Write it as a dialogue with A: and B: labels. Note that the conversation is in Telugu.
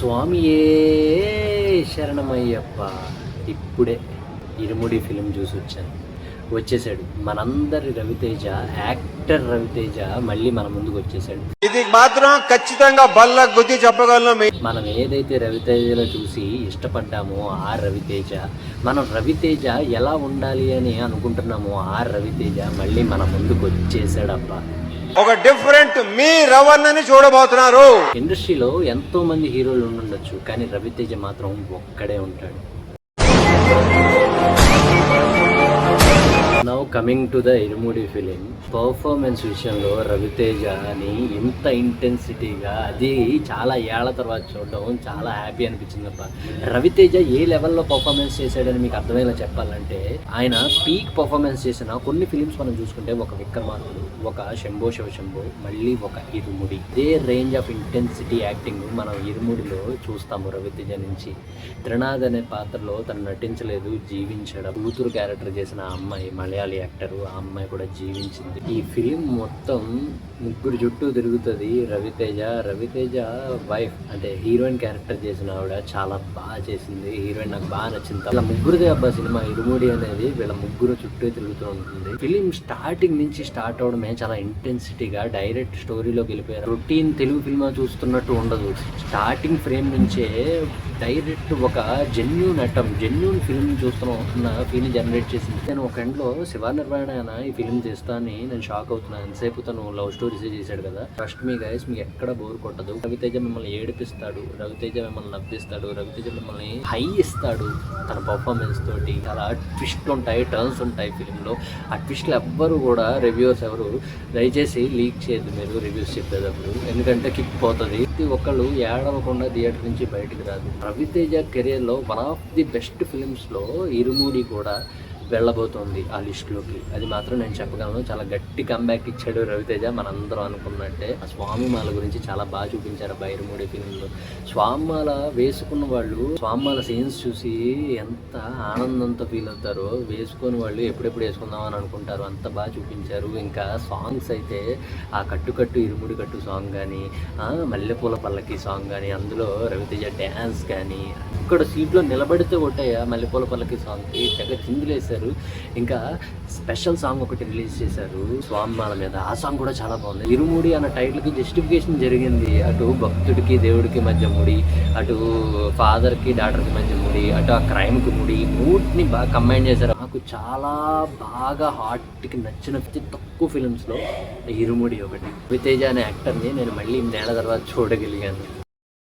A: స్వామియే శరణమయ్యప్ప. ఇప్పుడే ఇరుముడి ఫిలిం చూసి వచ్చేసాడు మనందరి రవితేజ, యాక్టర్ రవితేజ మళ్ళీ మన ముందుకు వచ్చేసాడు.
B: ఇది మాత్రం ఖచ్చితంగా బల్ల గుద్ది చెప్పగలను.
A: మనం ఏదైతే రవితేజలో చూసి ఇష్టపడ్డామో ఆ రవితేజ, మనం రవితేజ ఎలా ఉండాలి అని అనుకుంటున్నామో ఆ రవితేజ మళ్ళీ మన ముందుకు వచ్చేసాడబ్బా.
B: ఒక డిఫరెంట్ మీ రవణని చూడబోతున్నారు.
A: ఇండస్ట్రీలో ఎంతో మంది హీరోలు ఉండొచ్చు, కానీ రవితేజ మాత్రం ఒక్కడే ఉంటాడు. Now coming to the irumudi film, performance విషయంలో రవితేజని ఇంత ఇంటెన్సిటీగా అది చాలా ఏళ్ల తర్వాత చూడడం చాలా హ్యాపీ అనిపించిందబ్బా. రవితేజ ఏ లెవెల్లో పర్ఫార్మెన్స్ చేశాడని మీకు అర్థమయ్యేలా చెప్పాలంటే, ఆయన పీక్ పర్ఫార్మెన్స్ చేసిన కొన్ని ఫిలిమ్స్ మనం చూసుకుంటే ఒక విక్రమార్కుడు, ఒక శంభో శివశంభో, మళ్ళీ ఒక ఇరుముడి. ఇదే రేంజ్ ఆఫ్ ఇంటెన్సిటీ యాక్టింగ్ మనం ఇరుముడిలో చూస్తాము రవితేజ నుంచి. త్రినాథ్ అనే పాత్రలో తను నటించలేదు, జీవించడం. కూతురు క్యారెక్టర్ చేసిన ఆ అమ్మాయి మలయాళీ యాక్టర్, ఆ అమ్మాయి కూడా జీవించింది. ఈ ఫిలిం మొత్తం ముగ్గురు చుట్టూ తిరుగుతుంది. రవితేజ వైఫ్ అంటే హీరోయిన్ క్యారెక్టర్ చేసిన ఆవిడ చాలా బాగా చేసింది. హీరోయిన్ నాకు బాగా నచ్చింది. అలా ముగ్గురుదే అబ్బా సినిమా ఇరుముడి అనేది, వీళ్ళ ముగ్గురు చుట్టూ తిరుగుతూ ఉంటుంది. ఫిలిం స్టార్టింగ్ నుంచి స్టార్ట్ అవడమే చాలా ఇంటెన్సిటీగా డైరెక్ట్ స్టోరీలోకి వెళ్ళిపోయారు. రొటీన్ తెలుగు ఫిల్మ్ చూస్తున్నట్టు ఉండదు. స్టార్టింగ్ ఫ్రేమ్ నుంచే డైరెక్ట్ ఒక జెన్యూన్ ఫిల్మ్ చూస్తున్న ఫీలింగ్ జనరేట్ చేసింది. నేను ఒక ఎండ్లో శివ నిర్వాణ ఈ ఫిలిం చేస్తా అని నేను షాక్ అవుతున్నాను. ఎంతసేపు తను లవ్ స్టోరీస్ చేశాడు కదా. ట్రస్ట్ మీ గైస్, మీకు ఎక్కడ బోర్ కొట్టదు. రవితేజ మిమ్మల్ని ఏడిపిస్తాడు, రవితేజ మిమ్మల్ని నవ్విస్తాడు, రవితేజ మిమ్మల్ని హై ఇస్తాడు తన పర్ఫార్మెన్స్ తోటి. చాలా ట్విస్ట్ ఉంటాయి, టర్న్స్ ఉంటాయి ఫిలింలో. ఆ ట్విస్ట్లు ఎవ్వరు కూడా రివ్యూస్ ఎవరు దయచేసి లీక్ చేయద్దు మీరు రివ్యూస్ చెప్పేటప్పుడు, ఎందుకంటే కిక్ పోతుంది. ఒకళ్ళు ఏడవకుండా థియేటర్ నుంచి బయటికి రాదు. రవితేజ కెరియర్లో వన్ ఆఫ్ ది బెస్ట్ ఫిలిమ్స్లో ఇరుముడి కూడా వెళ్ళబోతోంది ఆ లిస్టులోకి. అది మాత్రం నేను చెప్పగలను. చాలా గట్టి కంబ్యాక్ ఇచ్చాడు రవితేజ. మనందరం అనుకున్నట్టే ఆ స్వామిమాల గురించి చాలా బాగా చూపించారు ఇరుముడి ఫిలింలో. స్వామిమాల వేసుకున్న వాళ్ళు స్వామిమాల సీన్స్ చూసి ఎంత ఆనందంతో ఫీల్ అవుతారో, వేసుకొని వాళ్ళు ఎప్పుడెప్పుడు వేసుకుందాం అని అనుకుంటారు. అంత బాగా చూపించారు. ఇంకా సాంగ్స్ అయితే ఆ కట్టు ఇరుముడి కట్టు సాంగ్ కానీ, మల్లెపూల పల్లకి సాంగ్ కానీ, అందులో రవితేజ డ్యాన్స్ కానీ, ఇక్కడ సీట్లో నిలబడితే ఒకటే ఆ మల్లెపూల పల్లకి సాంగ్కి తెగ చిందులేశారు. ఇంకా స్పెషల్ సాంగ్ ఒకటి రిలీజ్ చేశారు స్వామిమాల మీద. ఆ సాంగ్ కూడా చాలా బాగుంది. ఇరుముడి అన్న టైటిల్కి జస్టిఫికేషన్ జరిగింది. అటు భక్తుడికి దేవుడికి మధ్య ముడి, అటు ఫాదర్కి డాటర్కి మధ్య ముడి, అటు ఆ క్రైమ్కి ముడి, మూడ్ని బాగా కంబైన్ చేశారు. నాకు చాలా బాగా హార్ట్కి నచ్చిన తక్కువ ఫిలిమ్స్లో ఇరుముడి ఒకటి. రవితేజ అనే యాక్టర్ని నేను మళ్ళీ 3 ఏళ్ల తర్వాత చూడగలిగాను.